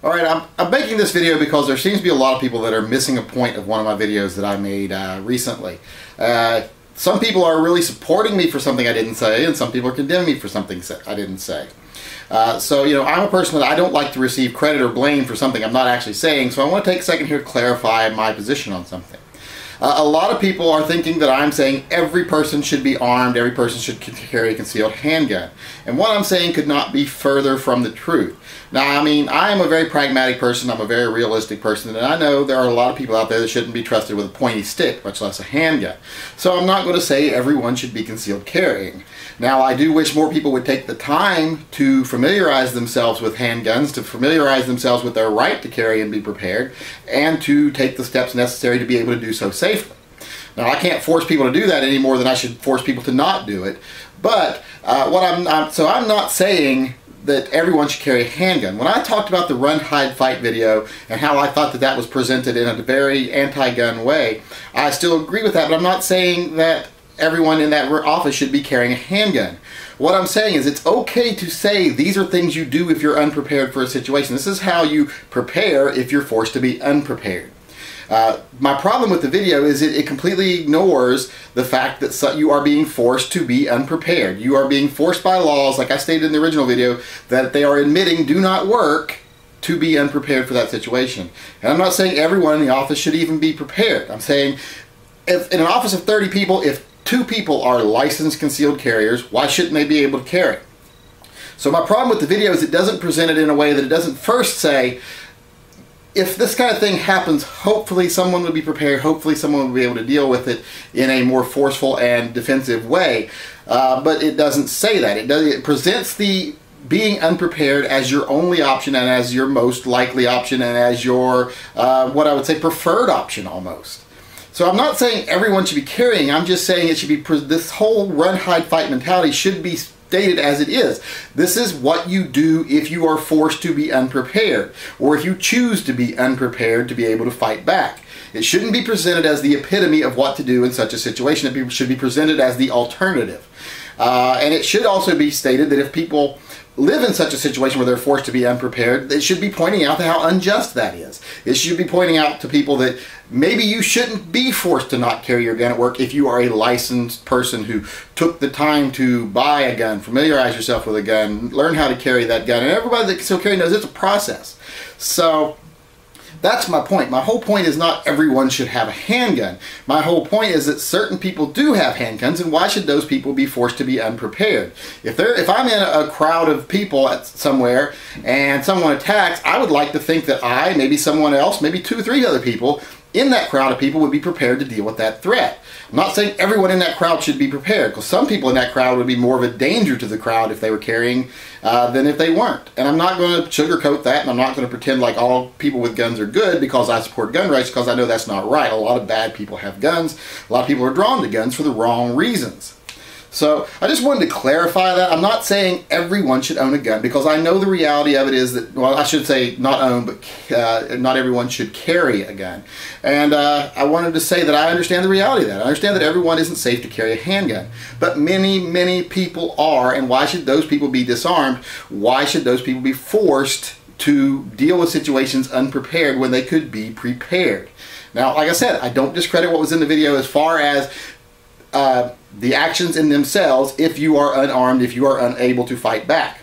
Alright, I'm making this video because there seems to be a lot of people that are missing a point of one of my videos that I made recently. Some people are really supporting me for something I didn't say, and some people are condemning me for something I didn't say. So, you know, I'm a person that I don't like to receive credit or blame for something I'm not actually saying, so I want to take a second here to clarify my position on something. A lot of people are thinking that I'm saying every person should be armed, every person should carry a concealed handgun. And what I'm saying could not be further from the truth. Now, I mean, I am a very pragmatic person, I'm a very realistic person, and I know there are a lot of people out there that shouldn't be trusted with a pointy stick, much less a handgun. So I'm not going to say everyone should be concealed carrying. Now, I do wish more people would take the time to familiarize themselves with handguns, to familiarize themselves with their right to carry and be prepared, and to take the steps necessary to be able to do so safely. Now, I can't force people to do that any more than I should force people to not do it. But I'm not saying that everyone should carry a handgun. When I talked about the run, hide, fight video and how I thought that that was presented in a very anti-gun way, I still agree with that, but I'm not saying that everyone in that office should be carrying a handgun. What I'm saying is it's okay to say these are things you do if you're unprepared for a situation. This is how you prepare if you're forced to be unprepared. My problem with the video is it completely ignores the fact that you are being forced to be unprepared. You are being forced by laws, like I stated in the original video, that they are admitting do not work to be unprepared for that situation. And I'm not saying everyone in the office should even be prepared. I'm saying if in an office of 30 people, if 2 people are licensed concealed carriers, why shouldn't they be able to carry? So my problem with the video is it doesn't present it in a way that it doesn't first say, if this kind of thing happens, hopefully someone will be prepared, hopefully someone will be able to deal with it in a more forceful and defensive way. But it doesn't say that. It presents the being unprepared as your only option and as your most likely option and as your, what I would say, preferred option almost. So I'm not saying everyone should be carrying, I'm just saying it should be, this whole run, hide, fight mentality should be stated as it is. This is what you do if you are forced to be unprepared, or if you choose to be unprepared to be able to fight back. It shouldn't be presented as the epitome of what to do in such a situation. It should be presented as the alternative. And it should also be stated that if people live in such a situation where they're forced to be unprepared, it should be pointing out how unjust that is. It should be pointing out to people that maybe you shouldn't be forced to not carry your gun at work if you are a licensed person who took the time to buy a gun, familiarize yourself with a gun, learn how to carry that gun. And everybody that can still carry knows it's a process. So that's my point. My whole point is not everyone should have a handgun. My whole point is that certain people do have handguns, and why should those people be forced to be unprepared? If I'm in a crowd of people somewhere and someone attacks, I would like to think that I, maybe someone else, maybe 2 or 3 other people in that crowd of people would be prepared to deal with that threat. I'm not saying everyone in that crowd should be prepared, because some people in that crowd would be more of a danger to the crowd if they were carrying than if they weren't. And I'm not going to sugarcoat that, and I'm not going to pretend like all people with guns are good because I support gun rights, because I know that's not right. A lot of bad people have guns. A lot of people are drawn to guns for the wrong reasons. So I just wanted to clarify that. I'm not saying everyone should own a gun, because I know the reality of it is that, well, I should say not own, but not everyone should carry a gun. And I wanted to say that I understand the reality of that. I understand that everyone isn't safe to carry a handgun. But many, many people are, and why should those people be disarmed? Why should those people be forced to deal with situations unprepared when they could be prepared? Now, like I said, I don't discredit what was in the video as far as the actions in themselves if you are unarmed, if you are unable to fight back.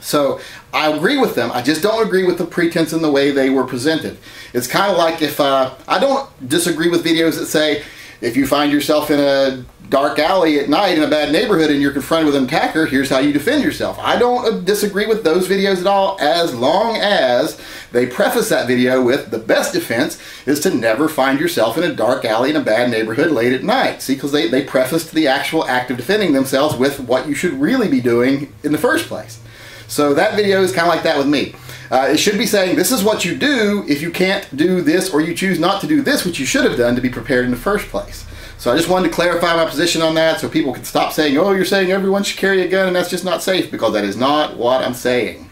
So I agree with them. I just don't agree with the pretense and the way they were presented. It's kind of like if I don't disagree with videos that say if you find yourself in a dark alley at night in a bad neighborhood and you're confronted with an attacker, here's how you defend yourself. I don't disagree with those videos at all, as long as they preface that video with the best defense is to never find yourself in a dark alley in a bad neighborhood late at night. See, because they prefaced the actual act of defending themselves with what you should really be doing in the first place. So that video is kind of like that with me. It should be saying this is what you do if you can't do this, or you choose not to do this, which you should have done to be prepared in the first place. So I just wanted to clarify my position on that so people can stop saying, oh, you're saying everyone should carry a gun and that's just not safe, because that is not what I'm saying.